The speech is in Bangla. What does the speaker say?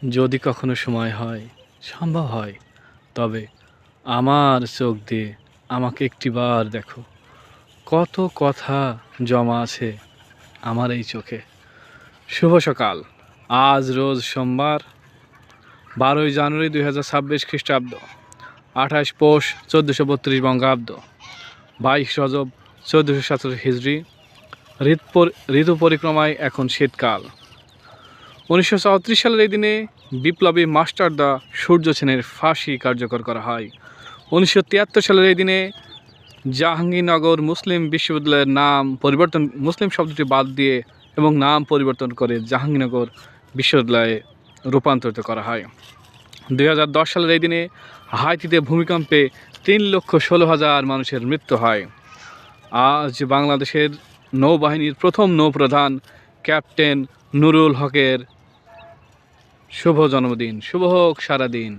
যদি কখনো সময় হয়, সম্ভব হয়, তবে আমার চোখ দিয়ে আমাকে একটিবার দেখো। কত কথা জমা আছে আমার এই চোখে। শুভ সকাল। আজ রোজ সোমবার, 12ই জানুয়ারি 2026 খ্রিস্টাব্দ, 28 পৌষ 1432 বঙ্গাব্দ, 22 রজব 1447 হিজরি। ঋতু পরিক্রমায় এখন শীতকাল। 1934 সালের এই দিনে বিপ্লবী মাস্টারদা সূর্য সেনের ফাঁসি কার্যকর করা হয়। 1973 সালের এই দিনে জাহাঙ্গীরনগর মুসলিম বিশ্ববিদ্যালয়ের নাম পরিবর্তন, মুসলিম শব্দটি বাদ দিয়ে এবং নাম পরিবর্তন করে জাহাঙ্গীরনগর বিশ্ববিদ্যালয়ে রূপান্তরিত করা হয়। 2010 সালের এই দিনে হাইতিতে ভূমিকম্পে 3,16,000 মানুষের মৃত্যু হয়। আজ বাংলাদেশের নৌবাহিনীর প্রথম নৌপ্রধান ক্যাপ্টেন নুরুল হকের শুভ জন্মদিন। শুভ হোক সারাদিন।